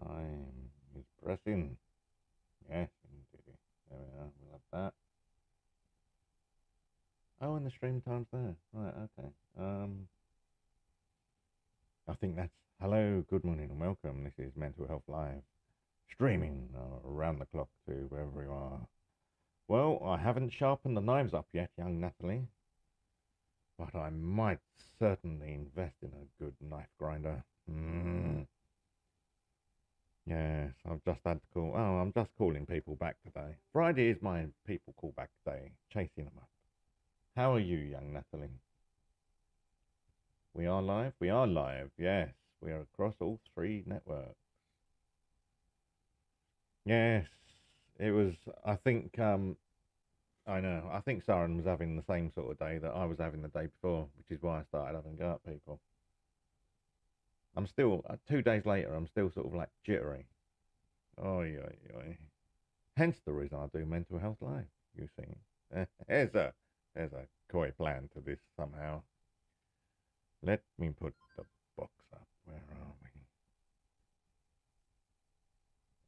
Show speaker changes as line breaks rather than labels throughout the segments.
Time is pressing. Yes, indeed. There we are. We love that. Oh, and the stream time's there. Right, okay. I think that's hello, good morning, and welcome. This is Mental Health Live, streaming around the clock to wherever you are. Well, I haven't sharpened the knives up yet, young Natalie, but I might certainly invest in a good knife grinder. Yes, I've just had to call. Oh, I'm just calling people back today. Friday is my people call back day, chasing them up. How are you, young Natalie? We are live? We are live, yes. We are across all three networks. Yes, it was, I think, I know, I think Saren was having the same sort of day that I was having the day before, which is why I started having a go at people. I'm still, 2 days later, I'm still sort of like jittery. Oi, oi, oi. Hence the reason I do Mental Health Live, you see. There's a coy plan to this somehow. Let me put the box up. Where are we?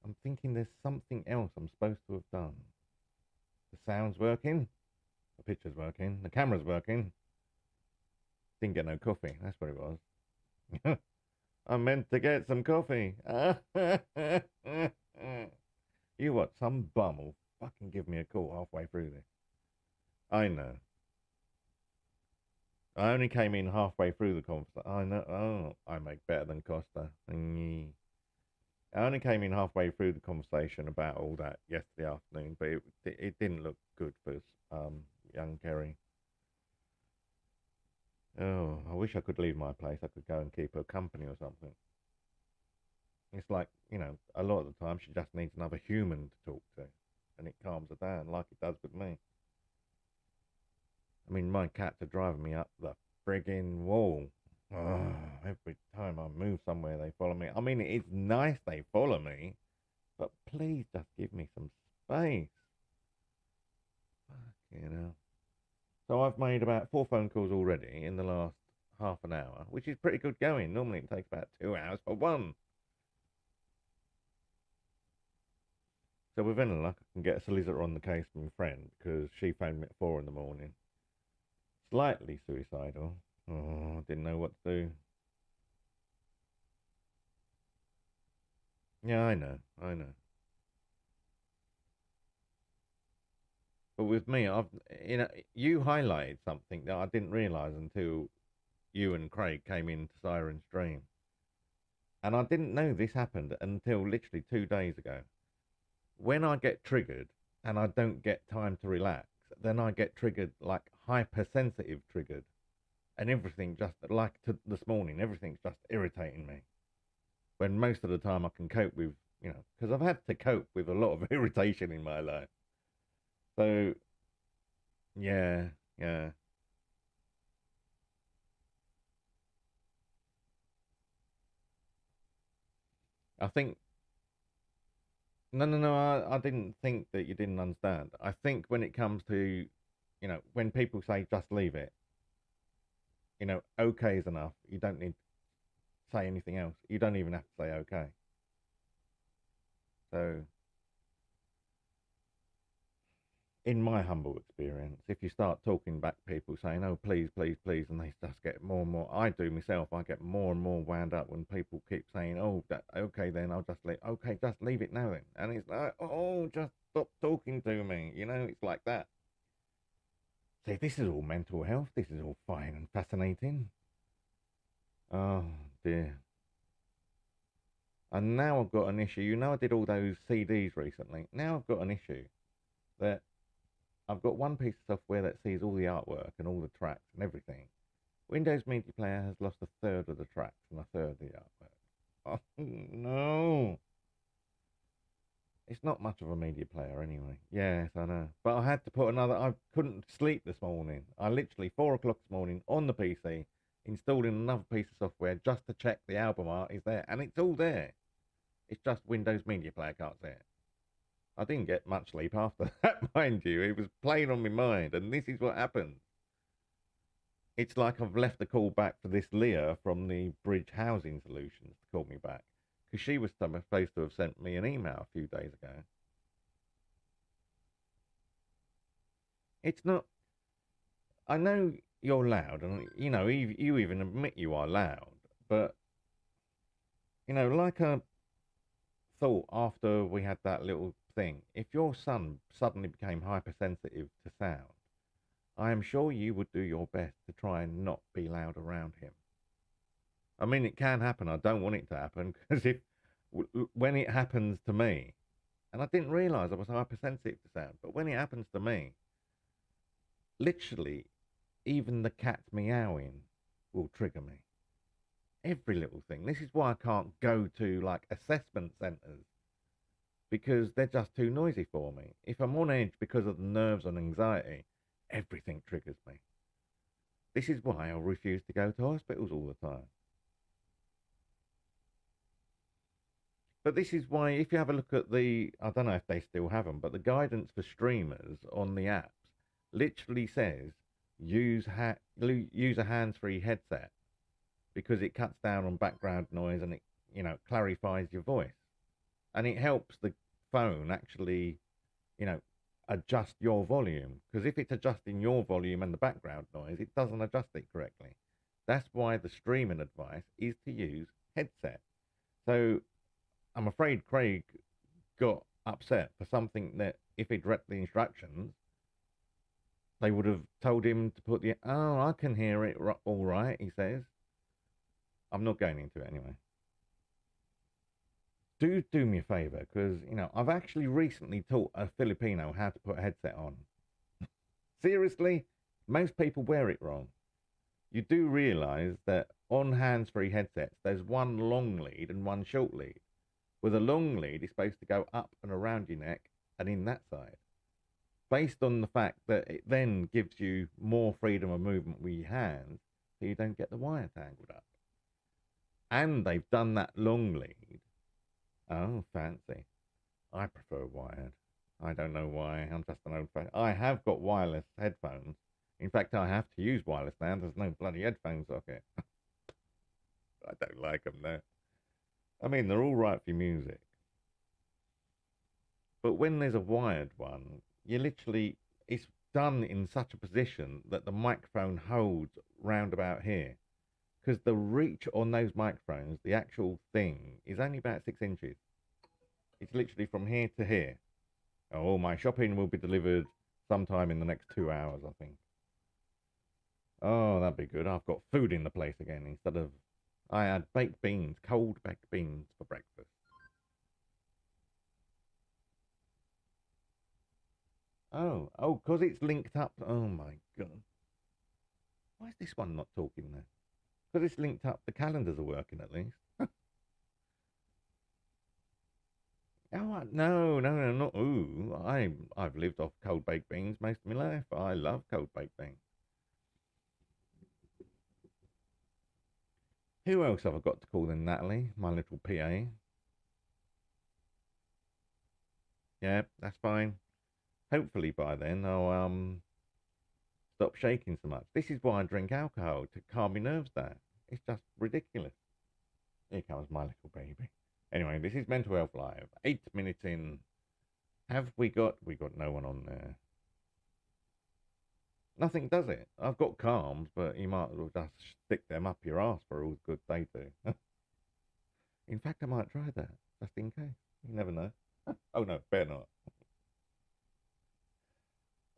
I'm thinking there's something else I'm supposed to have done. The sound's working. The picture's working. The camera's working. Didn't get no coffee. That's what it was. I meant to get some coffee. You what? Some bum will fucking give me a call halfway through this. I know. I only came in halfway through the conversation. I know. Oh, I make better than Costa. I only came in halfway through the conversation about all that yesterday afternoon, but it didn't look good for young Kerry. Oh, I wish I could leave my place. I could go and keep her company or something. It's like, a lot of the time she just needs another human to talk to, and it calms her down like it does with me. I mean, my cats are driving me up the frigging wall. Oh, every time I move somewhere, they follow me. I mean, it's nice they follow me, but please just give me some space. Fuck. So I've made about 4 phone calls already in the last half an hour, which is pretty good going. Normally it takes about 2 hours for one. So with any luck, I can get a solicitor on the case from a friend because she phoned me at 4 in the morning. Slightly suicidal. Oh, didn't know what to do. Yeah, I know. But with me, you highlighted something that I didn't realise until you and Craig came into Siren's Dream. And I didn't know this happened until literally 2 days ago. When I get triggered and I don't get time to relax, then I get triggered, like hypersensitive triggered. And everything just, like this morning, everything's just irritating me. When most of the time I can cope with, because I've had to cope with a lot of irritation in my life. So, yeah, yeah. I think No, no, no. I didn't think that you didn't understand. I think when it comes to, when people say just leave it, okay is enough. You don't need to say anything else. You don't even have to say okay. So, in my humble experience, if you start talking back people saying, oh, please, please, please, and they just get more and more, I do myself, I get more and more wound up when people keep saying, oh, okay, then I'll just leave, okay, just leave it now then. And it's like, oh, just stop talking to me. It's like that. See, this is all mental health. This is all fine and fascinating. Oh dear. And now I've got an issue. I did all those CDs recently. Now I've got an issue that I've got one piece of software that sees all the artwork and all the tracks and everything. Windows Media Player has lost a third of the tracks and a third of the artwork. Oh no. It's not much of a media player anyway. Yes, I know. But I had to put another. I couldn't sleep this morning. I literally 4 o'clock this morning on the PC installing another piece of software just to check the album art is there, and it's all there. It's just Windows Media Player can't see it. I didn't get much sleep after that, mind you. It was playing on my mind, and this is what happened. It's like I've left a call back for this Leah from the Bridge Housing Solutions to call me back. because she was supposed to have sent me an email a few days ago. It's not. I know you're loud, and you know you even admit you are loud, but like a thought after we had that little thing, if your son suddenly became hypersensitive to sound, I am sure you would do your best to try and not be loud around him. I mean, it can happen. I don't want it to happen because if when it happens to me, and I didn't realize I was hypersensitive to sound, but when it happens to me, literally, even the cat meowing will trigger me. Every little thing. This is why I can't go to like assessment centres because they're just too noisy for me. If I'm on edge because of the nerves and anxiety, everything triggers me. This is why I refuse to go to hospitals all the time. But this is why, if you have a look at I don't know if they still have them, but the guidance for streamers on the apps literally says use a hands-free headset because it cuts down on background noise and it, clarifies your voice. And it helps the phone actually, adjust your volume. Because if it's adjusting your volume and the background noise, it doesn't adjust it correctly. That's why the streaming advice is to use headset. So I'm afraid Craig got upset for something that if he'd read the instructions, they would have told him to put I can hear it all right, he says. I'm not going into it anyway. Do me a favor, because, I've actually recently taught a Filipino how to put a headset on. Seriously, most people wear it wrong. You do realize that on hands-free headsets, there's one long lead and one short lead. With a long lead, it's supposed to go up and around your neck and in that side. Based on the fact that it then gives you more freedom of movement with your hands, so you don't get the wire tangled up. And they've done that long lead. Oh, fancy. I prefer wired. I don't know why. I'm just an old fan. I have got wireless headphones. In fact, I have to use wireless now. There's no bloody headphone socket. I don't like them though. I mean, they're all right for music. But when there's a wired one, it's done in such a position that the microphone holds round about here. Because the reach on those microphones, the actual thing, is only about 6 inches. It's literally from here to here. Oh, my shopping will be delivered sometime in the next 2 hours, I think. Oh, that'd be good. I've got food in the place again instead of... I had baked beans, cold baked beans for breakfast. Oh, because it's linked up. Oh, my God. Why is this one not talking there? Because it's linked up, the calendars are working at least. Oh, no, not ooh. I've lived off cold baked beans most of my life. I love cold baked beans. Who else have I got to call then? Natalie, my little PA. Yeah, that's fine. Hopefully by then I'll stop shaking so much. This is why I drink alcohol, to calm my nerves down. It's just ridiculous. Here comes my little baby. Anyway, this is Mental Health Live. 8 minutes in. Have we got no one on there? Nothing does it. I've got calms, but you might as well just stick them up your ass for all the good they do. In fact, I might try that, just in case. You never know. Oh no, better not.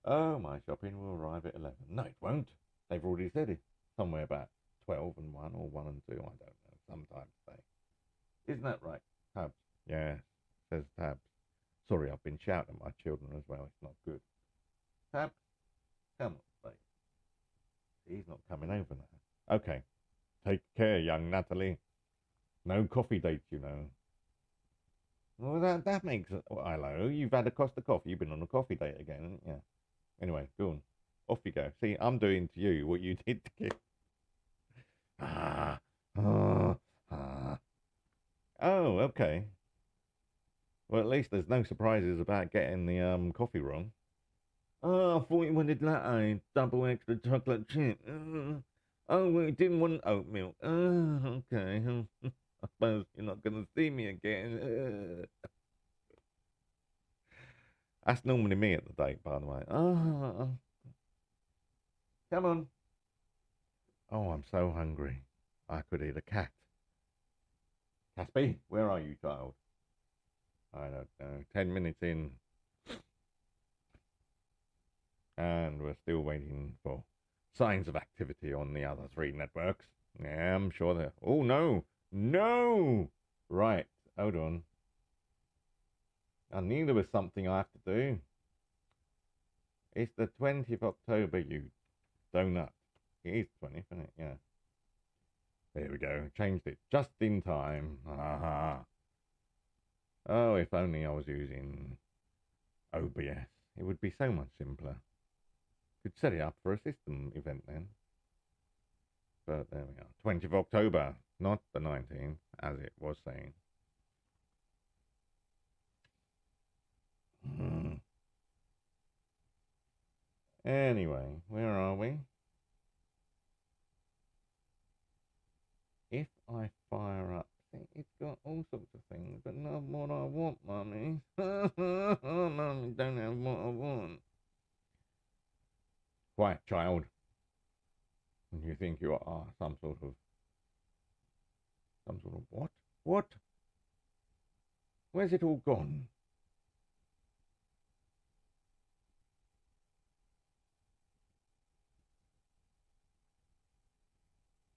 Oh, my shopping will arrive at 11. No, it won't. They've already said it. Somewhere about 12 and 1 or 1 and 2. I don't know. Sometime today. Isn't that right, Tabs? Yeah, says Tabs. Sorry, I've been shouting at my children as well. It's not good. Tabs, come on, babe. He's not coming over now. Okay. Take care, young Natalie. No coffee dates, you know. Well, that makes it... Well, hello, you've had a Costa coffee. You've been on a coffee date again, haven't you? Anyway, go on. Off you go. See, I'm doing to you what you did to Kit. Ah, ah, ah. Oh, okay. Well, at least there's no surprises about getting the coffee wrong. Oh, I thought you wanted latte, double extra chocolate chip. Oh, we didn't want oat milk. Oh, okay. I suppose you're not going to see me again. That's normally me at the date, by the way. Oh, come on. Oh, I'm so hungry. I could eat a cat. Caspi, where are you, child? I don't know. 10 minutes in, and we're still waiting for signs of activity on the other three networks. Yeah, I'm sure they're. Oh, no! No! Right, hold on. I knew there was something I have to do. It's the 20th of October, you donut. It is 20th, isn't it? Yeah. There we go. Changed it just in time. Aha. Oh, if only I was using OBS. It would be so much simpler. Could set it up for a system event then. But there we are. 20th of October, not the 19th, as it was saying. Anyway, where are we? If I fire up, see, it's got all sorts of things, but not what I want, Mummy. Mummy, don't have what I want. Quiet, child. You think you are some sort of what? What? Where's it all gone?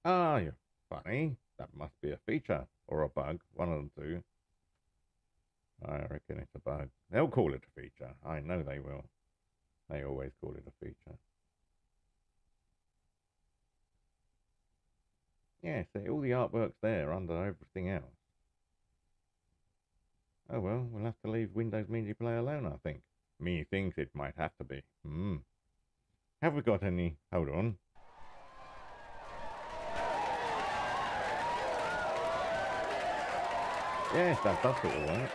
Ah, you're funny. That must be a feature or a bug, one of the two. I reckon it's a bug. They'll call it a feature. I know they will. They always call it a feature. Yeah, see, all the artwork's there under everything else. Oh well, we'll have to leave Windows Media Player alone, I think. Me thinks it might have to be. Have we got any? Hold on. Yes, that does sort of work.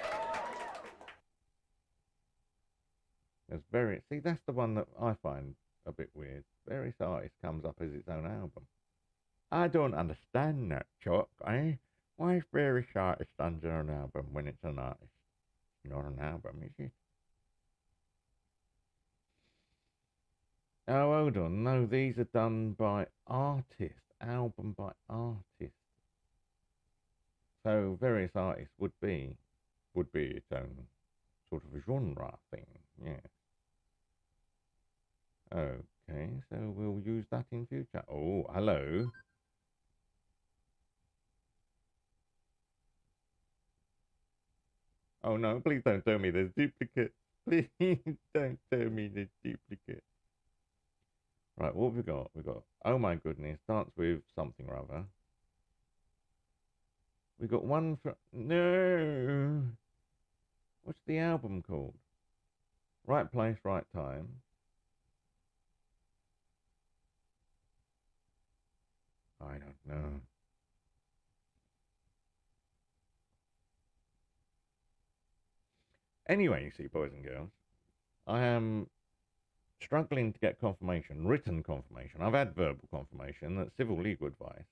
It's very. See, that's the one that I find a bit weird. Various Artists comes up as its own album. I don't understand that, Chuck, eh? Why is Various Artists under an album when it's an artist? Not an album, is it? Oh, hold on. No, these are done by artists. Album by artist. So various artists would be its own sort of genre thing. Yeah. Okay, so we'll use that in future. Oh, hello. Oh no, please don't tell me there's duplicate. Please don't tell me there's duplicate. Right, what have we got? We got, oh my goodness, starts with something or other. We got one for, no. What's the album called? Right place, right time. I don't know. Anyway, you see, boys and girls, I am struggling to get confirmation, written confirmation. I've had verbal confirmation that civil legal advice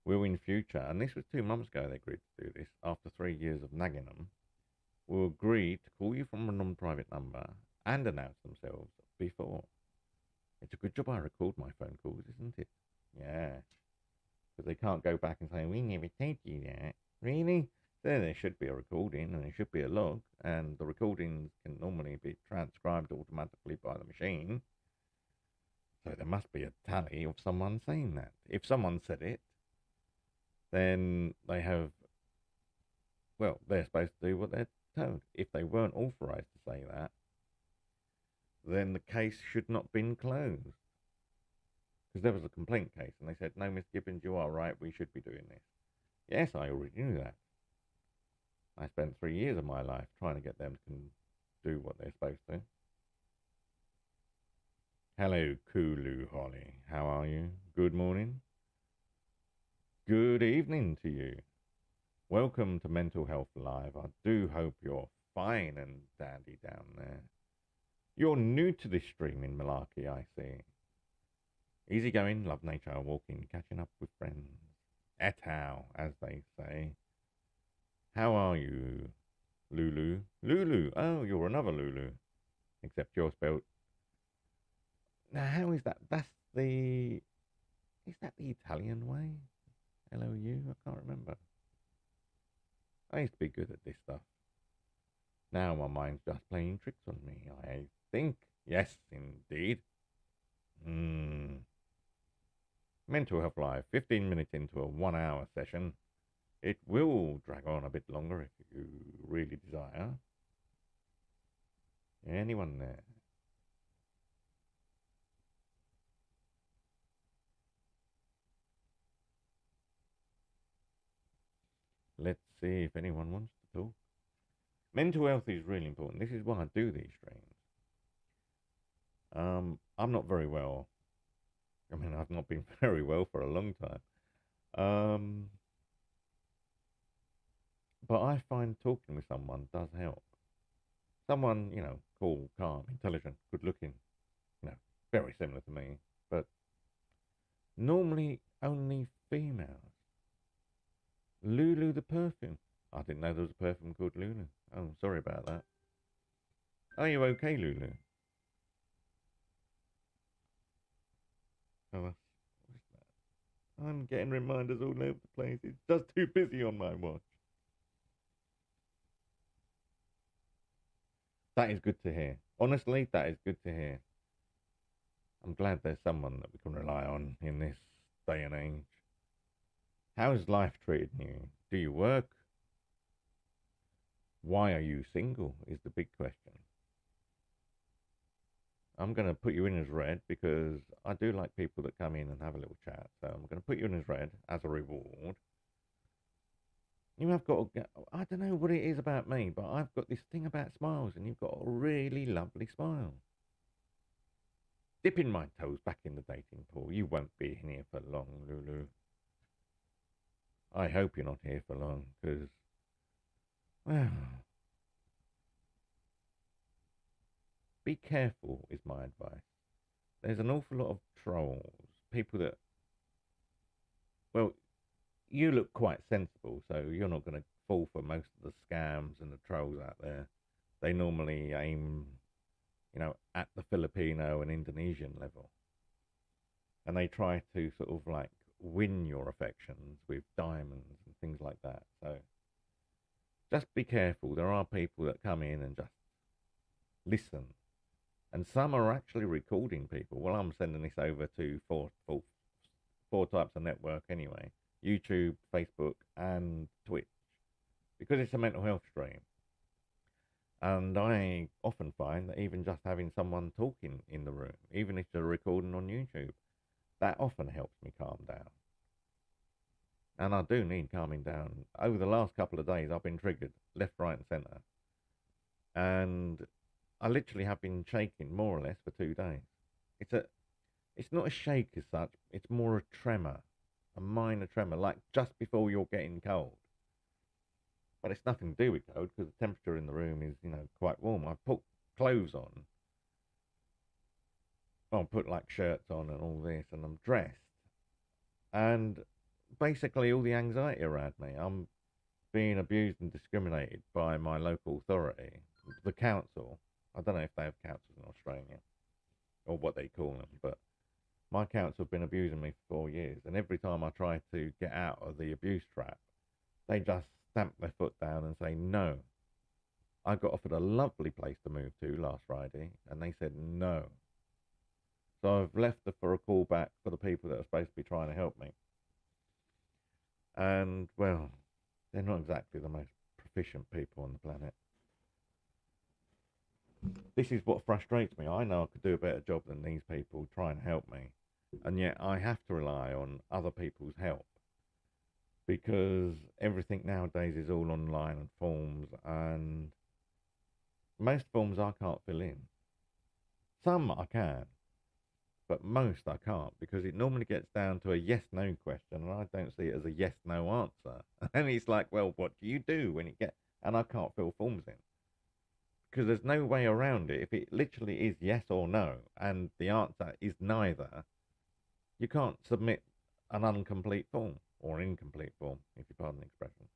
will in future, and this was 2 months ago they agreed to do this, after 3 years of nagging them, will agree to call you from a non-private number and announce themselves before. It's a good job I record my phone calls, isn't it? Yeah. Because they can't go back and say, we never told you that. Really? Then there should be a recording and there should be a log, and the recordings can normally be transcribed automatically by the machine. So there must be a tally of someone saying that. If someone said it, then they have, well, they're supposed to do what they're told. If they weren't authorized to say that, then the case should not have been closed. Because there was a complaint case and they said, no, Miss Gibbons, you are right, we should be doing this. Yes, I already knew that. I spent 3 years of my life trying to get them to do what they're supposed to. Hello, Kulu Holly. How are you? Good morning. Good evening to you. Welcome to Mental Health Live. I do hope you're fine and dandy down there. You're new to this stream in Malarkey, I see. Easy going, love nature, walking, catching up with friends. et al, as they say. How are you, Lulu? Lulu. Oh, you're another Lulu. Except you're spelled. Now, how is that? That's the. Is that the Italian way? L-O-U? I can't remember. I used to be good at this stuff. Now my mind's just playing tricks on me, I think. Yes, indeed. Hmm. Mental Health Live, 15 minutes into a 1 hour session. It will drag on a bit longer if you really desire. Anyone there? Let's see if anyone wants to talk. Mental health is really important. This is why I do these streams. I'm not very well. I mean, I've not been very well for a long time. Um, but I find talking with someone does help. Someone, cool, calm, intelligent, good looking, very similar to me, but normally only females. Lulu the perfume. I didn't know there was a perfume called Lulu. Oh, sorry about that. Are you okay, Lulu? Oh, what's that? I'm getting reminders all over the place. It's just too busy on my watch. That is good to hear. Honestly, that is good to hear. I'm glad there's someone that we can rely on in this day and age. How's life treating you? Do you work? Why are you single? Is the big question. I'm going to put you in as red because I do like people that come in and have a little chat. So I'm going to put you in as red as a reward. You have got I don't know what it is about me, but I've got this thing about smiles, and you've got a really lovely smile. Dipping my toes back in the dating pool. You won't be in here for long, Lulu. I hope you're not here for long, because, well, be careful is my advice. There's an awful lot of trolls, people that, well, you look quite sensible, so you're not going to fall for most of the scams and the trolls out there. They normally aim, at the Filipino and Indonesian level. And they try to sort of like win your affections with diamonds and things like that. So just be careful. There are people that come in and just listen. And some are actually recording people. Well, I'm sending this over to four types of network anyway: YouTube, Facebook, and Twitch, because it's a mental health stream. And I often find that even just having someone talking in the room, even if they're recording on YouTube, that often helps me calm down. And I do need calming down. Over the last couple of days, I've been triggered left, right, and centre. And I literally have been shaking more or less for 2 days. It's a, it's not a shake as such. It's more a tremor, a minor tremor, like just before you're getting cold. But it's nothing to do with cold because the temperature in the room is, quite warm. I've put clothes on. I'll put like shirts on and all this, and I'm dressed. And basically, all the anxiety around me, I'm being abused and discriminated by my local authority, the council. I don't know if they have councils in Australia or what they call them, but my council have been abusing me for 4 years. And every time I try to get out of the abuse trap, they just stamp their foot down and say no. I got offered a lovely place to move to last Friday, and they said no. So I've left for a call back for the people that are supposed to be trying to help me. And, well, they're not exactly the most proficient people on the planet. This is what frustrates me. I know I could do a better job than these people trying to help me, and yet I have to rely on other people's help because everything nowadays is all online and forms, and most forms I can't fill in. Some I can, but most I can't because it normally gets down to a yes/no question, and I don't see it as a yes/no answer. And it's like, well, what do you do when it gets? And I can't fill forms in because there's no way around it. If it literally is yes or no, and the answer is neither, you can't submit an incomplete form. or incomplete form, if you pardon the expression.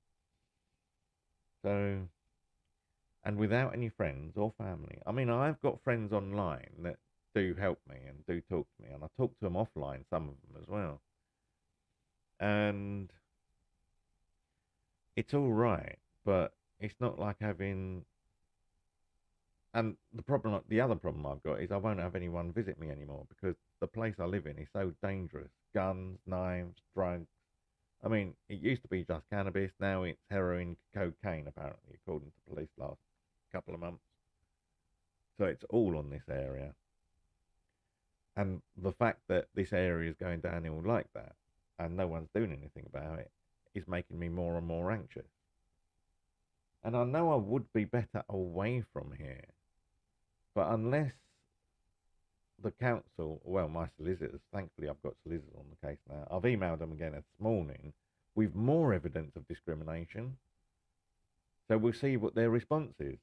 So, and without any friends or family. I mean, I've got friends online that do help me and do talk to me, and I talk to them offline, some of them as well. And it's all right, but it's not like having. And the other problem I've got is I won't have anyone visit me anymore because the place I live in is so dangerous. Guns, knives, drugs. I mean, it used to be just cannabis. Now it's heroin, cocaine, apparently, according to police last couple of months. So it's all on this area. And the fact that this area is going downhill like that and no one's doing anything about it is making me more and more anxious. And I know I would be better away from here, but unless the council, well, my solicitors, thankfully I've got solicitors on the case now. I've emailed them again this morning with more evidence of discrimination. So we'll see what their response is.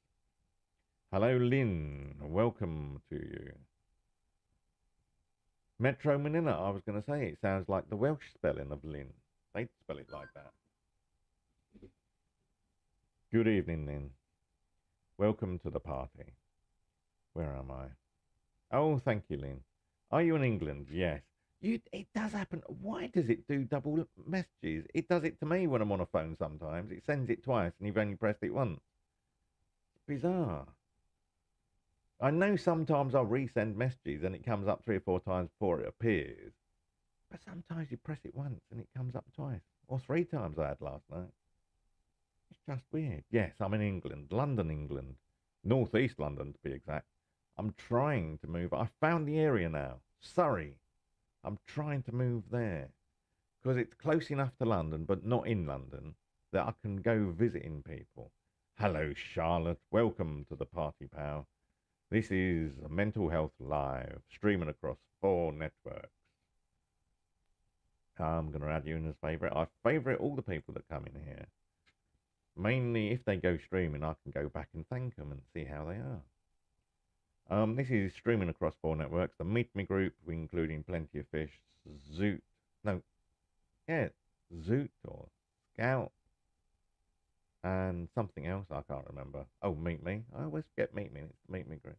Hello, Lynn. Welcome to you. Metro Manila, I was going to say, it sounds like the Welsh spelling of Lynn. They'd spell it like that. Good evening, Lynn. Welcome to the party. Where am I? Oh, thank you, Lynn. Are you in England? Yes. It does happen. Why does it do double messages? It does it to me when I'm on a phone sometimes. It sends it twice and you've only pressed it once. It's bizarre. I know sometimes I'll resend messages and it comes up 3 or 4 times before it appears. But sometimes you press it once and it comes up twice. Or 3 times I had last night. It's just weird. Yes, I'm in England. London, England. North East London, to be exact. I'm trying to move. I found the area now. Surrey. I'm trying to move there. Because it's close enough to London, but not in London, that I can go visiting people. Hello, Charlotte. Welcome to the party, pal. This is Mental Health Live, streaming across 4 networks. I'm going to add you in as favourite. I favourite all the people that come in here. Mainly, if they go streaming, I can go back and thank them and see how they are. This is streaming across 4 networks. The Meet Me group, including Plenty of Fish, Zoot, no, yeah, Zoot or Scout, and something else I can't remember. Oh, Meet Me. I always forget Meet Me. It's the Meet Me group.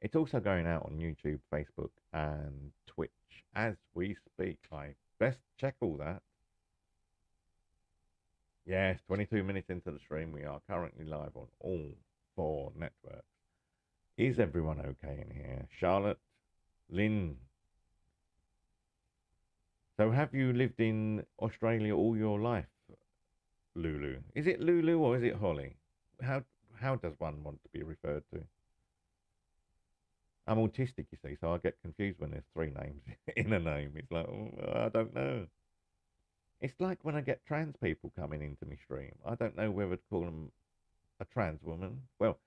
It's also going out on YouTube, Facebook, and Twitch as we speak. I best check all that. Yes, 22 minutes into the stream, we are currently live on all 4 networks. Is everyone okay in here? Charlotte, Lynn. So have you lived in Australia all your life, Lulu? Is it Lulu or is it Holly? How does one want to be referred to? I'm autistic, you see, so I get confused when there's 3 names in a name. It's like, oh, I don't know. It's like when I get trans people coming into my stream. I don't know whether to call them a trans woman. Well,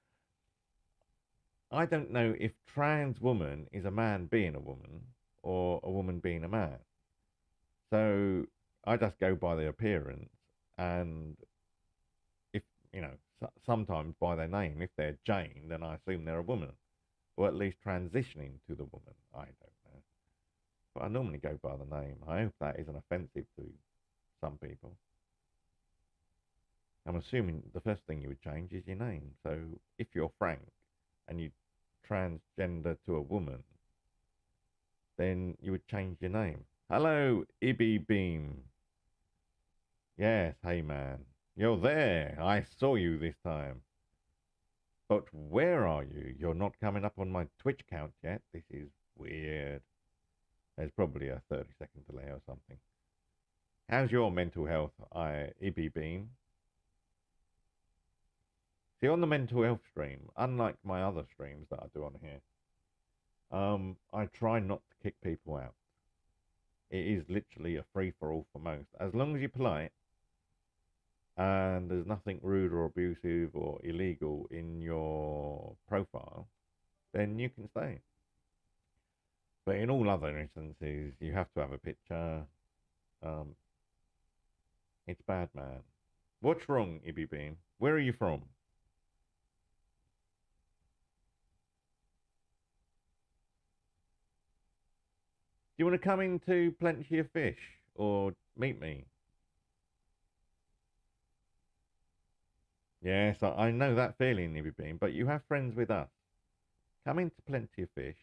I don't know if trans woman is a man being a woman or a woman being a man. So I just go by their appearance, and if, sometimes by their name, if they're Jane, then I assume they're a woman, or at least transitioning to the woman. I don't know. But I normally go by the name. I hope that isn't offensive to some people. I'm assuming the first thing you would change is your name. So if you're Frank and you transgender to a woman, then you would change your name. Hello, Ibby Beam. Yes, hey man. You're there. I saw you this time. But where are you? You're not coming up on my Twitch count yet. This is weird. There's probably a 30-second delay or something. How's your mental health, Ibby Beam? See, on the mental health stream, unlike my other streams that I do on here, I try not to kick people out. It is literally a free-for-all for most. As long as you're polite and there's nothing rude or abusive or illegal in your profile, then you can stay. But in all other instances, you have to have a picture. It's bad, man. What's wrong, Ibby Beam? Where are you from? Do you want to come into Plenty of Fish or meet me. Yes, I know that feeling, Nibby Bean, but you have friends with us. Come into Plenty of Fish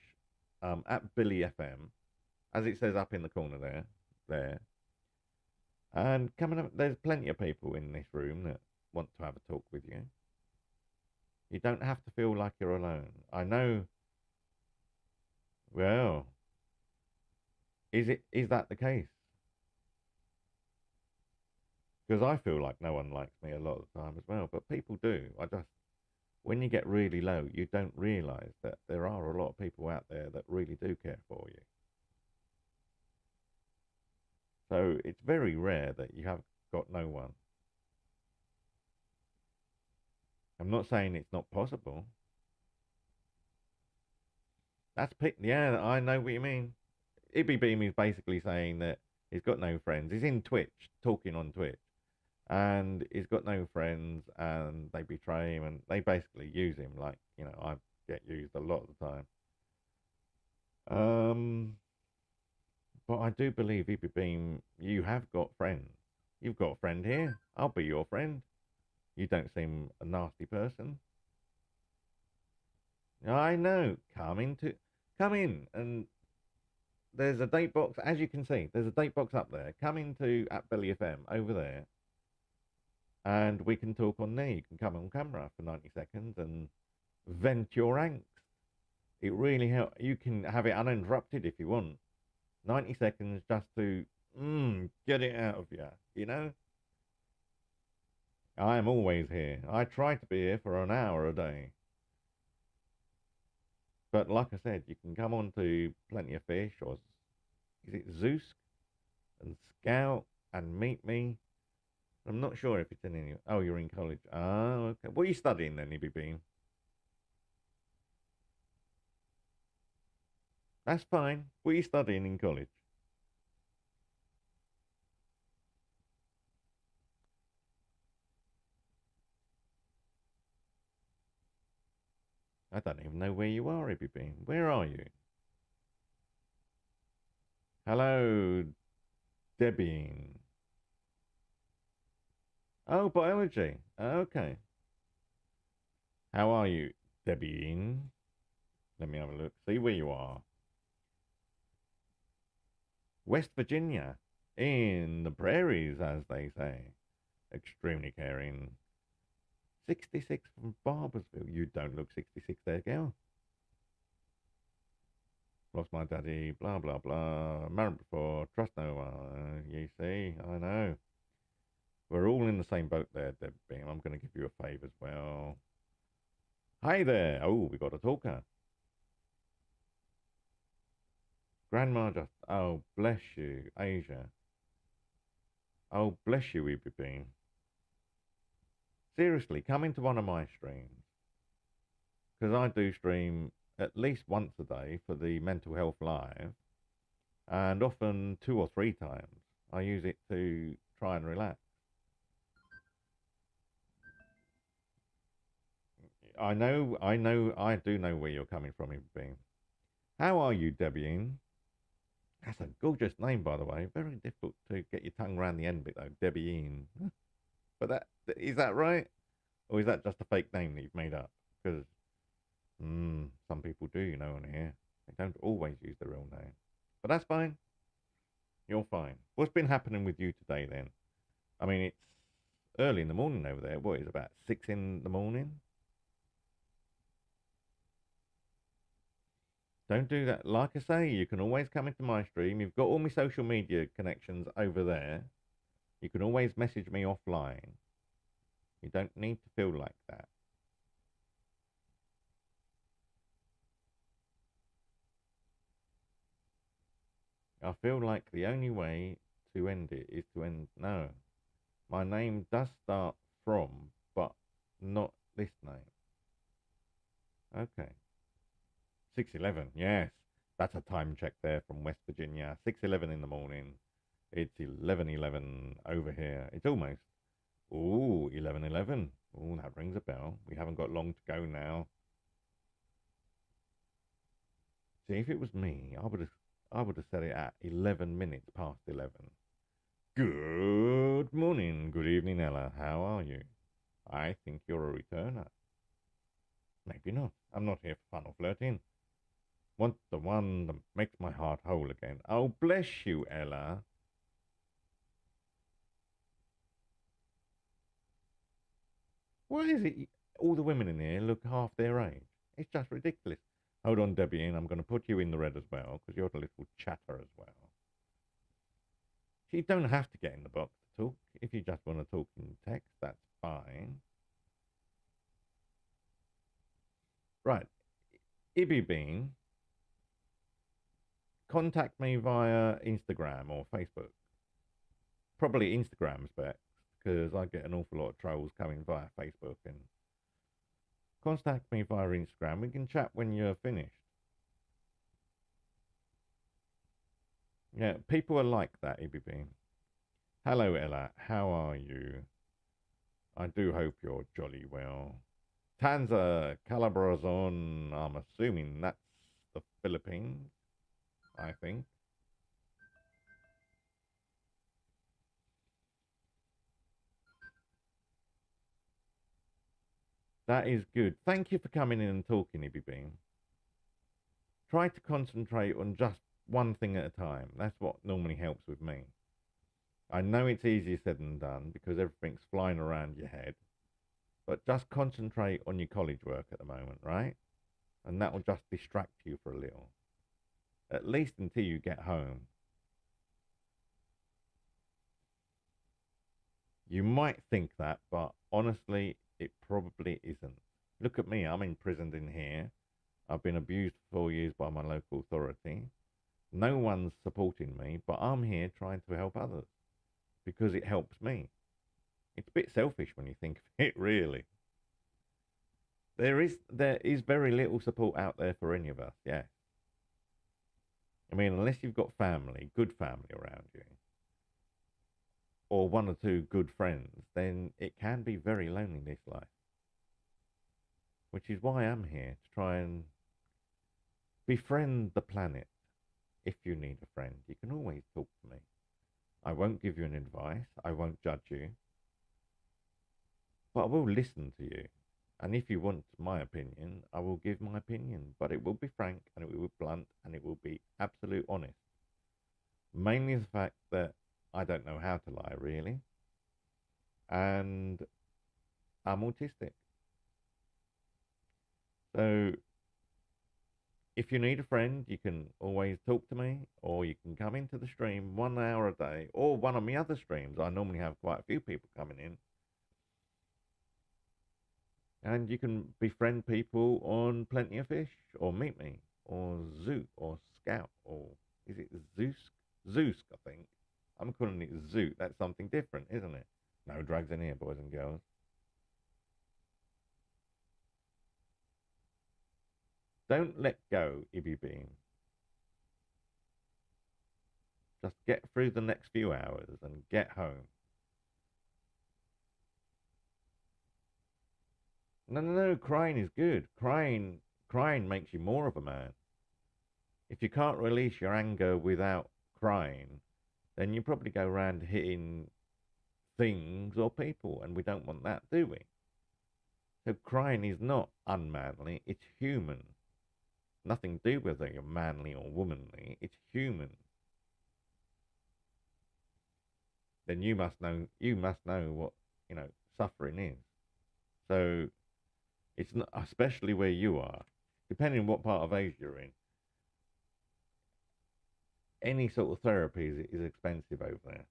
at Billy FM, as it says up in the corner there. And coming up, there's plenty of people in this room that want to have a talk with you. You don't have to feel like you're alone. I know. Well, is that the case? Because I feel like no one likes me a lot of the time as well, but people do. When you get really low, you don't realise that there are a lot of people out there that really do care for you. So it's very rare that you have got no one. I'm not saying it's not possible. Yeah, I know what you mean. Ibby Beam is basically saying that he's got no friends. He's in Twitch, talking on Twitch, and he's got no friends, and they betray him, and they basically use him like, I get used a lot of the time. But I do believe, Ibby Beam, you have got friends. You've got a friend here. I'll be your friend. You don't seem a nasty person. I know. Come in, and there's a date box, as you can see. There's a date box up there. Come into at Billy FM over there, and we can talk on there. You can come on camera for 90 seconds and vent your angst. It really helps. You can have it uninterrupted if you want. 90 seconds just to get it out of you, you know? I am always here. I try to be here for an hour a day. But like I said, you can come on to Plenty of Fish, or is it Zeus and Scout, and meet me. I'm not sure if it's in any. Oh, you're in college. Oh, okay. What are you studying then, Ibby Bean? That's fine. What are you studying in college? I don't even know where you are, Ibby Bean. Where are you? Hello, Debbie. Oh, biology. Okay. How are you, Debbie? Let me have a look. See where you are. West Virginia. In the prairies, as they say. Extremely caring. 66 from Barbersville. You don't look 66 there, girl. Lost my daddy, blah, blah, blah. Married before, trust no one. You see, I know. We're all in the same boat there, Debbie. I'm going to give you a favour as well. Hi there. Oh, we got a talker. Grandma just, oh, bless you, Asia. Oh, bless you, Ibby Bean. Seriously, come into one of my streams. Because I do stream at least once a day for the Mental Health Live, and often 2 or 3 times. I use it to try and relax. I do know where you're coming from, Ibby Bean. How are you, Debbie? That's a gorgeous name, by the way. Very difficult to get your tongue around the end bit, though. Debbie. But is that right? Or is that just a fake name that you've made up? Because some people do, on here. They don't always use the real name. But that's fine. You're fine. What's been happening with you today, then? I mean, it's early in the morning over there. What is it, about 6 in the morning? Don't do that. Like I say, you can always come into my stream. You've got all my social media connections over there. You can always message me offline. You don't need to feel like that. I feel like the only way to end it is to end. No. My name does start from, but not this name. Okay. 6:11. Yes. That's a time check there from West Virginia. 6:11 in the morning. It's 11:11 over here. It's almost. Ooh, 11:11. Ooh, that rings a bell. We haven't got long to go now. See, if it was me, I would have said it at 11 minutes past 11. Good morning, good evening, Ella. How are you? I think you're a returner. Maybe not. I'm not here for fun or flirting. Want the one that makes my heart whole again. Oh, bless you, Ella. Why is it all the women in here look half their age? It's just ridiculous. Hold on, Debbie, and I'm going to put you in the red as well, because you're a little chatter as well. So you don't have to get in the box to talk. If you just want to talk in text, that's fine. Right. Ibby Bean, contact me via Instagram or Facebook. Probably Instagram's best, because I get an awful lot of trolls coming via Facebook. And contact me via Instagram. We can chat when you're finished. Yeah, people are like that, Ibby Bean. Hello, Ella. How are you? I do hope you're jolly well. Tanza Calabarazon, I'm assuming that's the Philippines, I think. That is good. Thank you for coming in and talking, Ibby Bean. Try to concentrate on just one thing at a time. That's what normally helps with me. I know it's easier said than done because everything's flying around your head, but just concentrate on your college work at the moment, right? And that will just distract you for a little, at least until you get home. You might think that, but honestly, it probably isn't. Look at me, I'm imprisoned in here. I've been abused for 4 years by my local authority. No one's supporting me, but I'm here trying to help others because it helps me. It's a bit selfish when you think of it, really. There is very little support out there for any of us, yeah. I mean, unless you've got family, good family around you, or one or two good friends, then it can be very lonely this life. Which is why I'm here to try and befriend the planet. If you need a friend, you can always talk to me. I won't give you an advice, I won't judge you, but I will listen to you. And if you want my opinion, I will give my opinion, but it will be frank and it will be blunt and it will be absolute honest. Mainly the fact that I don't know how to lie, really, and I'm autistic. So if you need a friend, you can always talk to me, or you can come into the stream 1 hour a day, or one of my other streams. I normally have quite a few people coming in, and you can befriend people on Plenty of Fish, or Meet Me, or Zoot, or Scout, or is it Zeus? Zeus, I think. I'm calling it Zoot. That's something different, isn't it? No drugs in here, boys and girls. Don't let go, Ibby Bean. Just get through the next few hours and get home. No, no, no. Crying is good. Crying makes you more of a man. If you can't release your anger without crying, then you probably go around hitting things or people, and we don't want that, do we? So crying is not unmanly. It's human. Nothing to do with whether you're manly or womanly. It's human. Then you must know. You must know what suffering is. So it's not, especially where you are, depending on what part of Asia you're in. Any sort of therapy is expensive over there.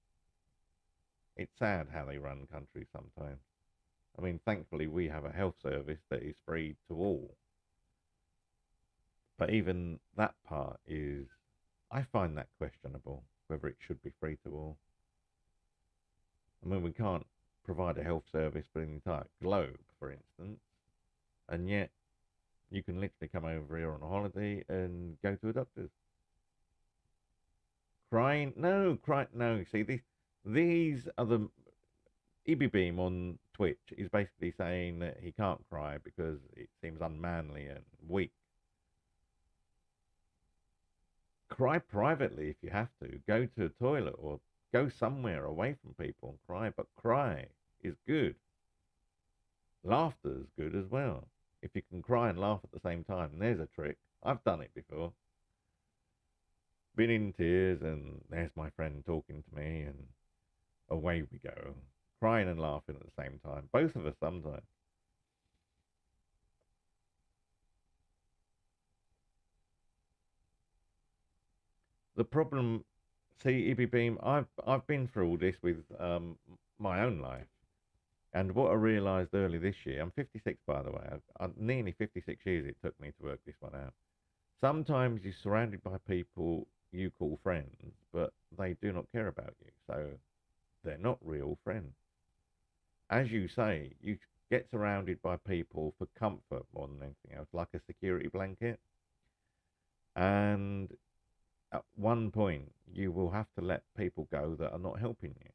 It's sad how they run countries sometimes. I mean, thankfully, we have a health service that is free to all. But even that part is, I find that questionable, whether it should be free to all. I mean, we can't provide a health service for the entire globe, for instance, and yet you can literally come over here on a holiday and go to a doctor's. Crying, no, cry, no. See, these are the EB Beam on Twitch is basically saying that he can't cry because it seems unmanly and weak. Cry privately if you have to. Go to a toilet or Go somewhere away from people and cry, but cry is good. Laughter is good as well. If you can cry and laugh at the same time, there's a trick. I've done it before. Been in tears, and there's my friend talking to me, and away we go. Crying and laughing at the same time. Both of us sometimes. The problem, see, EB Beam, I've been through all this with my own life. And what I realised early this year, I'm 56 by the way, nearly 56 years it took me to work this one out. Sometimes you're surrounded by people you call friends, but they do not care about you. So they're not real friends. As you say, you get surrounded by people for comfort more than anything else, like a security blanket. And at one point, you will have to let people go that are not helping you.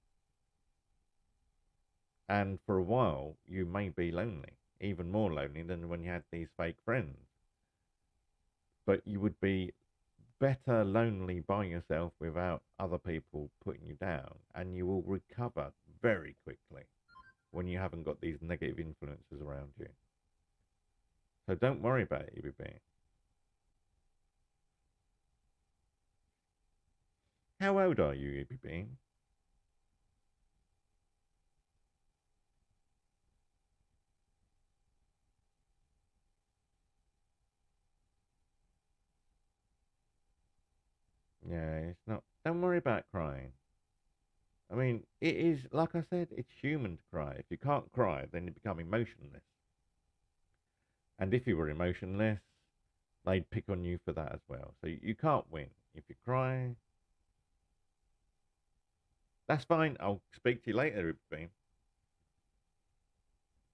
And for a while, you may be lonely, even more lonely than when you had these fake friends. But you would be better lonely by yourself without other people putting you down, and you will recover very quickly when you haven't got these negative influences around you. So don't worry about it, EBB. How old are you, EBB? Yeah, it's not. Don't worry about crying. I mean, it is, like I said, it's human to cry. If you can't cry, then you become emotionless. And if you were emotionless, they'd pick on you for that as well. So you can't win. If you cry, that's fine. I'll speak to you later, Beam.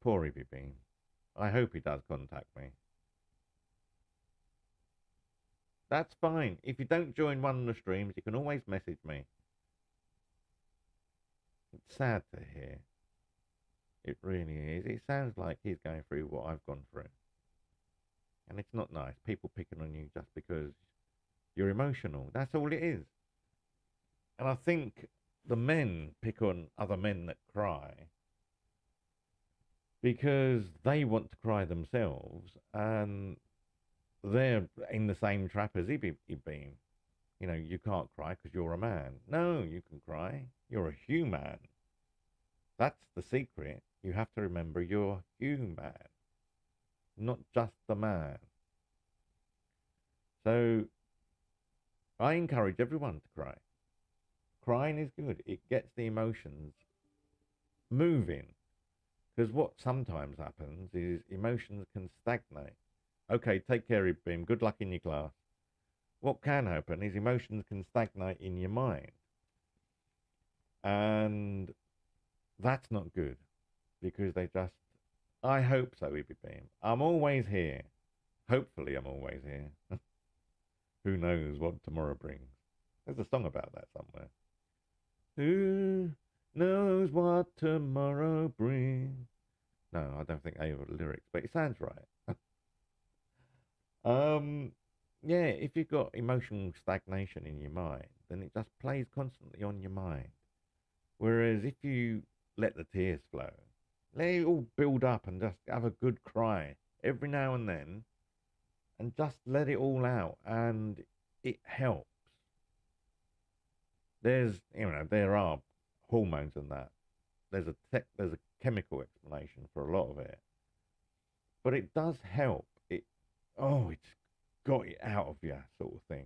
Poor Ibby Beam. I hope he does contact me. That's fine. If you don't join one of the streams, you can always message me. It's sad to hear. It really is. It sounds like he's going through what I've gone through. And it's not nice. People picking on you just because you're emotional. That's all it is. And I think the men pick on other men that cry because they want to cry themselves and they're in the same trap as Ibim. You know, you can't cry because you're a man. No, you can cry. You're a human. That's the secret. You have to remember you're human, not just a man. So I encourage everyone to cry. Crying is good. It gets the emotions moving. Because what sometimes happens is emotions can stagnate. Okay, take care, Ibim. Good luck in your class. What can happen is emotions can stagnate in your mind. And that's not good because they just, I hope so, Ibim. I'm always here. Hopefully, I'm always here. Who knows what tomorrow brings? There's a song about that somewhere. Who knows what tomorrow brings? No, I don't think I have the lyrics, but it sounds right. um, yeah, if you've got emotional stagnation in your mind, then it just plays constantly on your mind. Whereas if you let the tears flow, let it all build up and just have a good cry every now and then, and just let it all out, and it helps. There are hormones in that. There's a chemical explanation for a lot of it, but it does help. It's got it out of you, sort of thing,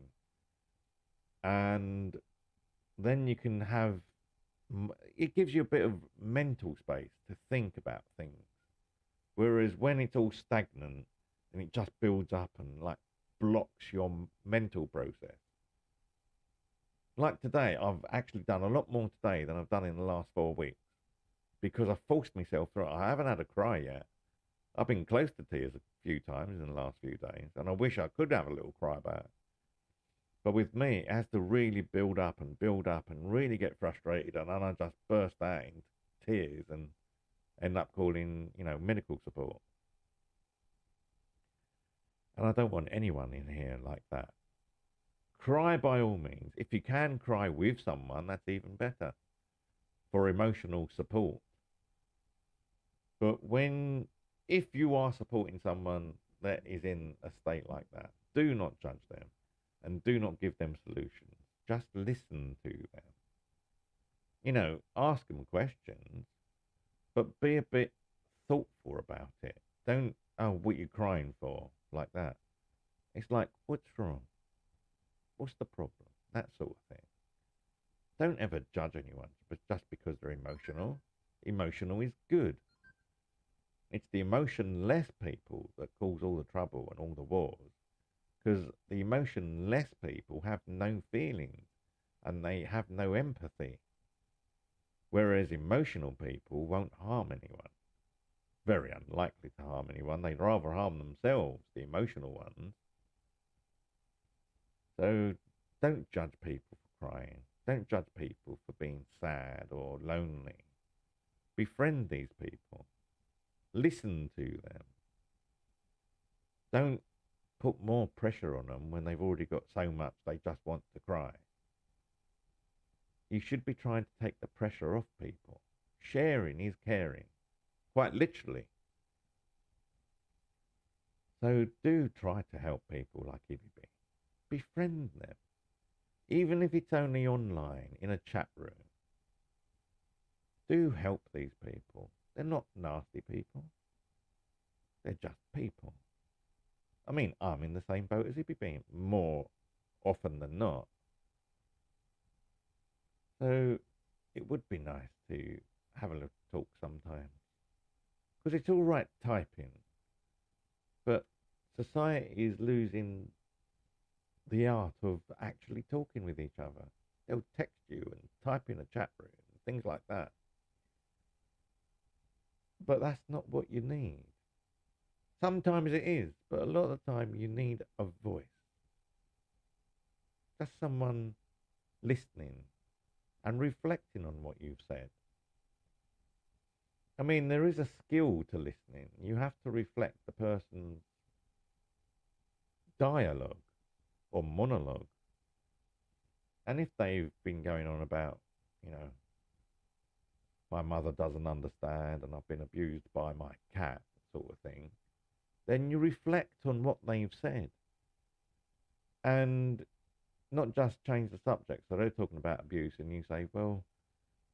and then you can have. It gives you a bit of mental space to think about things. Whereas when it's all stagnant and it just builds up and like blocks your mental process. Like today, I've actually done a lot more today than I've done in the last 4 weeks because I forced myself through it. I haven't had a cry yet. I've been close to tears a few times in the last few days, and I wish I could have a little cry about it. But with me, it has to really build up and really get frustrated, and then I just burst out in tears and end up calling, medical support. And I don't want anyone in here like that. Cry by all means. If you can cry with someone, that's even better for emotional support. But if you are supporting someone that is in a state like that, do not judge them and do not give them solutions. Just listen to them. Ask them questions, but be a bit thoughtful about it. Don't, oh, what you crying for? Like that. It's like, what's wrong? What's the problem? That sort of thing. Don't ever judge anyone just because they're emotional. Emotional is good. It's the emotionless people that cause all the trouble and all the wars. Because the emotionless people have no feelings and they have no empathy. Whereas emotional people won't harm anyone. Very unlikely to harm anyone. They'd rather harm themselves, the emotional ones. So don't judge people for crying. Don't judge people for being sad or lonely. Befriend these people. Listen to them. Don't put more pressure on them when they've already got so much they just want to cry. You should be trying to take the pressure off people. Sharing is caring, quite literally. So do try to help people like EBB. Befriend them, even if it's only online in a chat room. Do help these people. They're not nasty people. They're just people. I mean, I'm in the same boat as EBB more often than not. So it would be nice to have a little talk sometimes. Because it's all right typing, but society is losing the art of actually talking with each other. They'll text you and type in a chat room, things like that. But that's not what you need. Sometimes it is, but a lot of the time you need a voice. Just someone listening and reflecting on what you've said. I mean, there is a skill to listening. You have to reflect the person's dialogue or monologue. And if they've been going on about, my mother doesn't understand and I've been abused by my cat, sort of thing, then you reflect on what they've said. And not just change the subject. So they're talking about abuse and you say, well,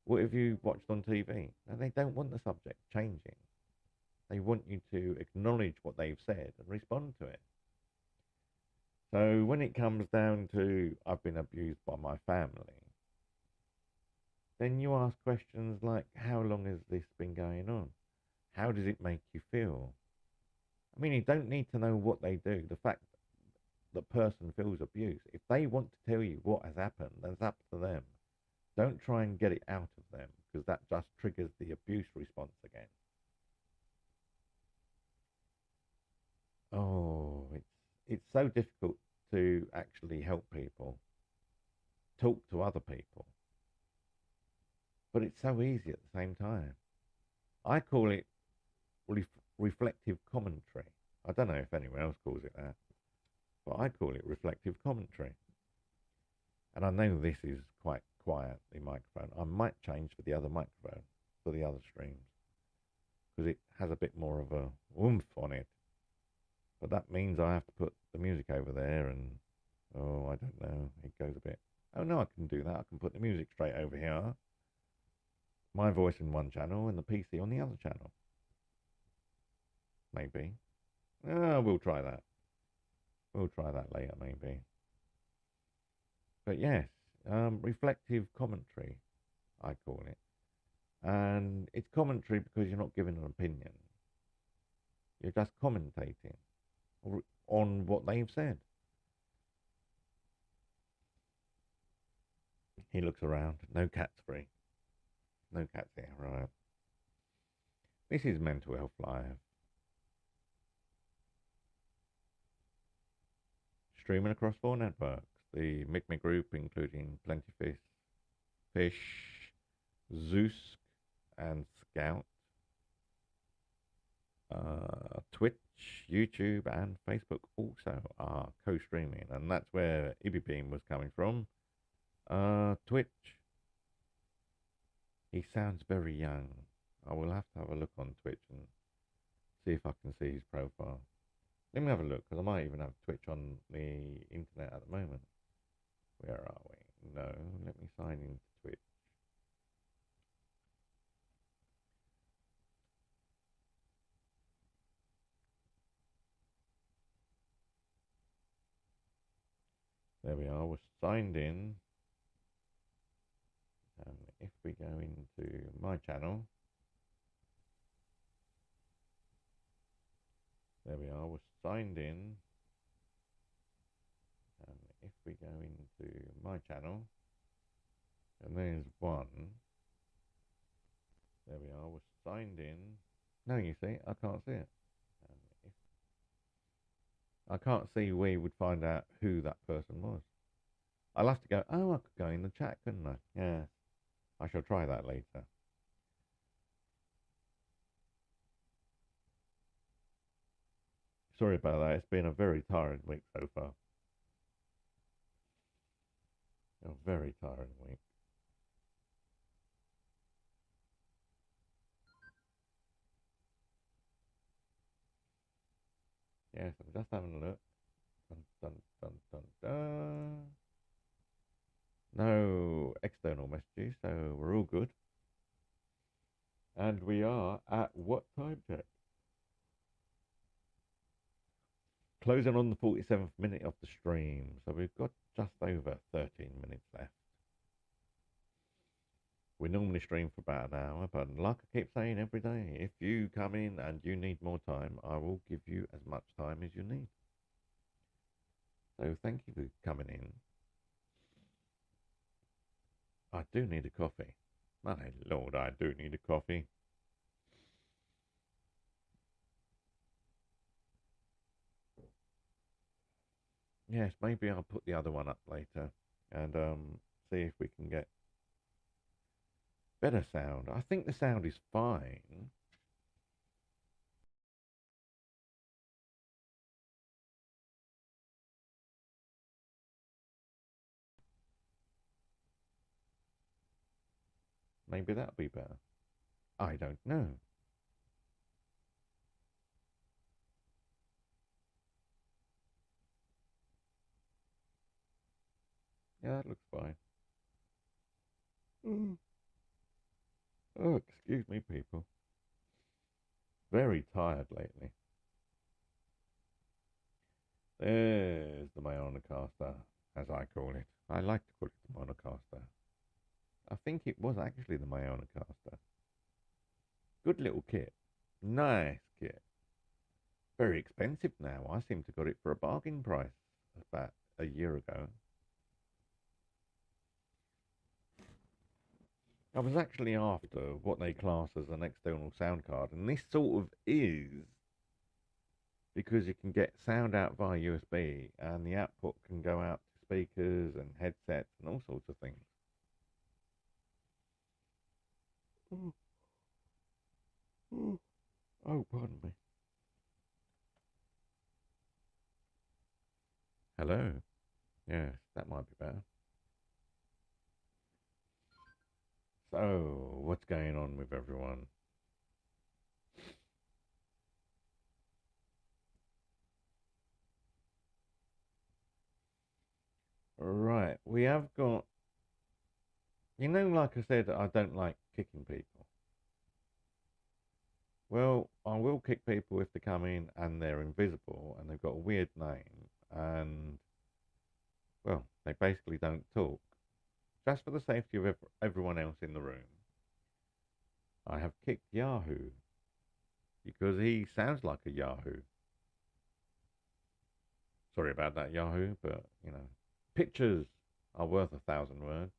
what have you watched on TV? And they don't want the subject changing. They want you to acknowledge what they've said and respond to it. So when it comes down to I've been abused by my family, then you ask questions like, how long has this been going on? How does it make you feel? I mean, you don't need to know what they do. The fact the person feels abuse, if they want to tell you what has happened, that's up to them. Don't try and get it out of them, because that just triggers the abuse response again. Oh, it's so difficult to actually help people, talk to other people. But it's so easy at the same time. I call it reflective commentary. I don't know if anyone else calls it that, but I call it reflective commentary. And I know this is quite quiet, the microphone. I might change for the other microphone, for the other streams, because it has a bit more of a oomph on it. But that means I have to put the music over there and, oh, I don't know, it goes a bit, oh no, I can do that. I can put the music straight over here. My voice in one channel and the PC on the other channel. Maybe. We'll try that. We'll try that later, maybe. But yes, reflective commentary, I call it. And it's commentary because you're not giving an opinion. You're just commentating on what they've said. He looks around. No cats free. No cats here, right. This is Mental Health Live. Streaming across 4 networks. The Micmic Group, including Plenty Fish, Zeus, and Scout. Twitch, YouTube, and Facebook also are co-streaming, and that's where Ibby was coming from. Twitch. He sounds very young. I will have to have a look on Twitch and see if I can see his profile. Let me have a look, because I might even have Twitch on the internet at the moment. Where are we? No, let me sign into Twitch. There we are, we're signed in. And if we go into my channel, there we are, we're signed in. And if we go into my channel, and there's one. There we are, we're signed in. No, you see, I can't see it. If I can't see where you would find out who that person was. I'll have to go, oh, I could go in the chat, couldn't I? Yeah, I shall try that later. Sorry about that, it's been a very tiring week so far. A very tiring week. Yes, I'm just having a look. Dun, dun, dun, dun, dun. No external messages, so we're all good. And we are at what time check? Closing on the 47th minute of the stream, so we've got just over 13 minutes left. We normally stream for about an hour, but like I keep saying every day, if you come in and you need more time, I will give you as much time as you need. So thank you for coming in. I do need a coffee. My lord, I do need a coffee. Yes, maybe I'll put the other one up later and see if we can get better sound. I think the sound is fine. Maybe that'll be better. I don't know. Yeah, that looks fine. Oh, excuse me, people. Very tired lately. There's the Mayonacaster, as I call it. I like to call it the Monocaster. I think it was actually the Mayonacaster. Good little kit. Nice kit. Very expensive now. I seem to got it for a bargain price about a year ago. I was actually after what they class as an external sound card, and this sort of is, because you can get sound out via USB and the output can go out to speakers and headsets and all sorts of things. Oh, pardon me. Hello. Yes, that might be better. So, what's going on with everyone? Right, we have got, like I said, I don't like kicking people. Well, I will kick people if they come in and they're invisible and they've got a weird name and, well, they basically don't talk. Just for the safety of everyone else in the room, I have kicked Yahoo because he sounds like a Yahoo. Sorry about that, Yahoo, but, pictures are worth 1,000 words,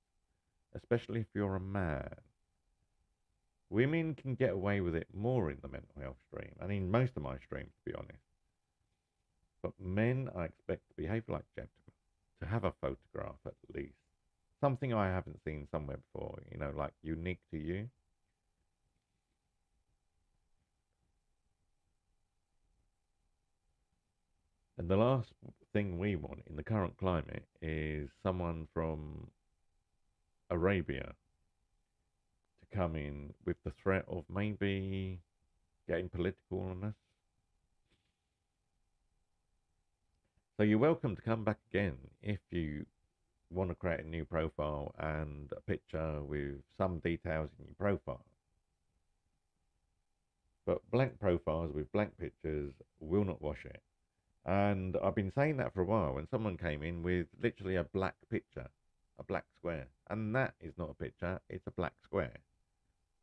especially if you're a man. Women can get away with it more in the mental health stream, and in most of my streams, to be honest. But men, I expect to behave like gentlemen, to have a photograph at least. Something I haven't seen somewhere before, like unique to you. And the last thing we want in the current climate is someone from Arabia to come in with the threat of maybe getting political on us. So you're welcome to come back again if you want to create a new profile and a picture with some details in your profile. But blank profiles with blank pictures will not wash it. And I've been saying that for a while when someone came in with literally a black picture, a black square. And that is not a picture, it's a black square.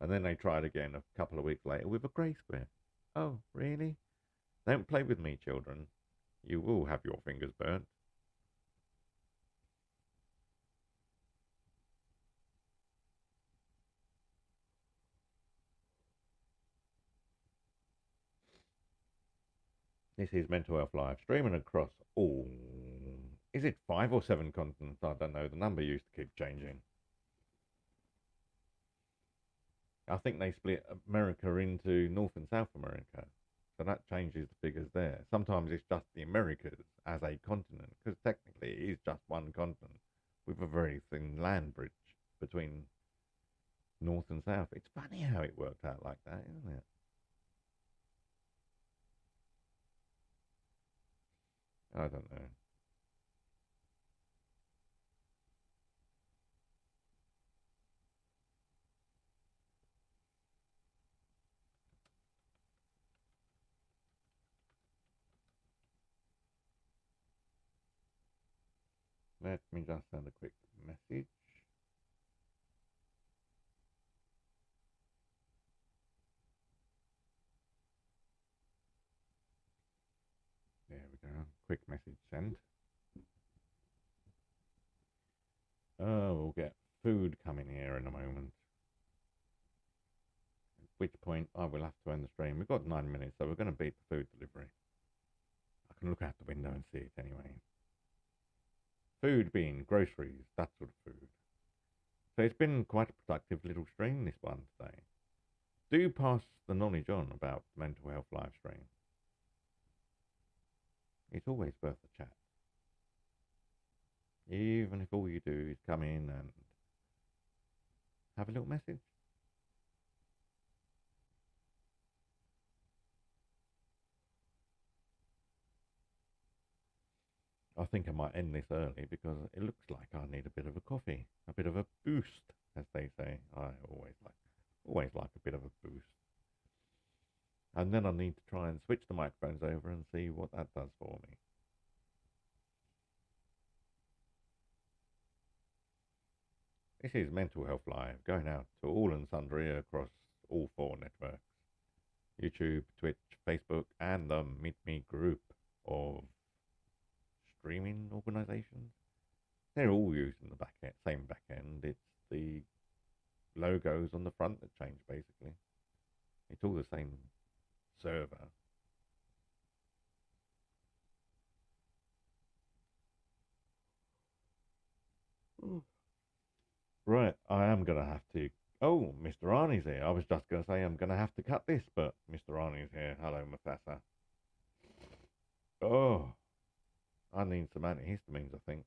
And then they tried again a couple of weeks later with a grey square. Oh, really? Don't play with me, children. You will have your fingers burnt. This is Mental Health Live, streaming across all. Is it 5 or 7 continents? I don't know. The number used to keep changing. I think they split America into North and South America. So that changes the figures there. Sometimes it's just the Americas as a continent, because technically it is just one continent with a very thin land bridge between North and South. It's funny how it worked out like that, isn't it? I don't know. Let me just send a quick message. There we go. Quick message sent. Oh, we'll get food coming here in a moment. At which point I will have to end the stream. We've got 9 minutes, so we're going to beat the food delivery. I can look out the window and see it anyway. Food being groceries, that sort of food. So it's been quite a productive little stream, this one today. Do pass the knowledge on about Mental Health live stream. It's always worth a chat. Even if all you do is come in and have a little message. I think I might end this early because it looks like I need a bit of a coffee, a bit of a boost, as they say. I always like a bit of a boost. And then I need to try and switch the microphones over and see what that does for me. This is Mental Health Live, going out to all and sundry across all 4 networks: YouTube, Twitch, Facebook, and the Meet Me group of streaming organizations. They're all using the same back end. It's the logos on the front that change, basically. It's all the same server. Right, I am going to have to. Oh, Mr. Arnie's here. I was just going to say I'm going to have to cut this, but Mr. Arnie's here. Hello, Mufasa. Oh, I need some antihistamines, I think.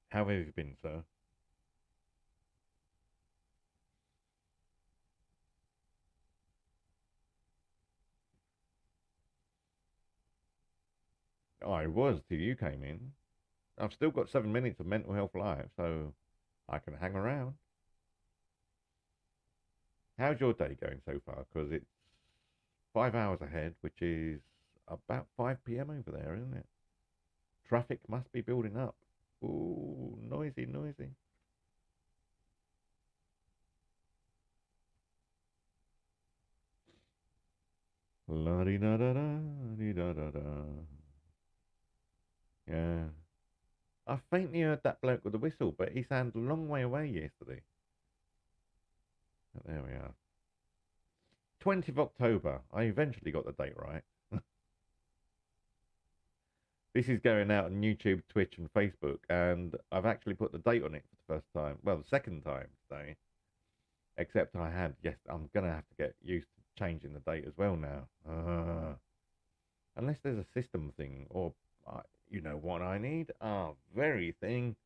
How have you been, sir? I was till you came in. I've still got 7 minutes of Mental Health Live, so I can hang around. How's your day going so far? Because it's 5 hours ahead, which is about 5 p.m. over there, isn't it? Traffic must be building up. Ooh, noisy, noisy. La di da da da, di da da da. Yeah. I faintly heard that bloke with the whistle, but he sounded a long way away yesterday. But there we are. 20th of October. I eventually got the date right. This is going out on YouTube, Twitch, and Facebook, and I've actually put the date on it for the first time. Well, the second time today. Except I had, yes, I'm going to have to get used to changing the date as well now. unless there's a system thing or you know what I need? Very thing.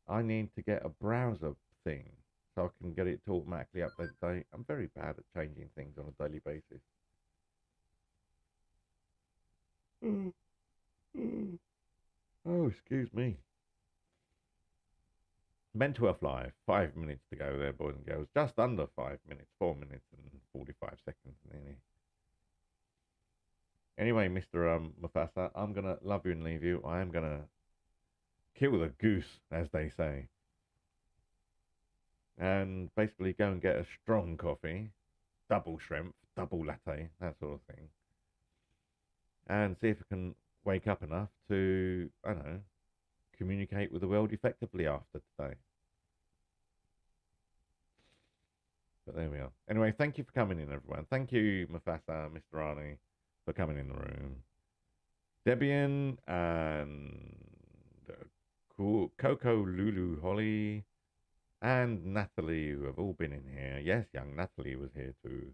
I need to get a browser thing so I can get it to automatically update the day. I'm very bad at changing things on a daily basis. Oh, excuse me. Mental Health Live, 5 minutes to go there, boys and girls. Just under 5 minutes, 4 minutes and 45 seconds nearly. Anyway, Mr. Mufasa, I'm gonna love you and leave you. I am gonna kill the goose, as they say, and basically go and get a strong coffee, double shrimp, double latte, that sort of thing, and see if I can wake up enough to, I don't know, communicate with the world effectively after today. But there we are. Anyway, thank you for coming in, everyone. Thank you, Mufasa, Mr. Arnie, for coming in the room. Debian and Coco, Lulu, Holly, and Natalie, who have all been in here. Yes, young Natalie was here too.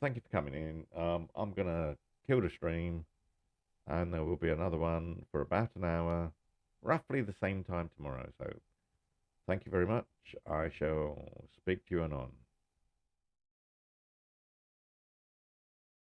Thank you for coming in. I'm gonna kill the stream, and there will be another one for about an hour, roughly the same time tomorrow. So, thank you very much. I shall speak to you anon.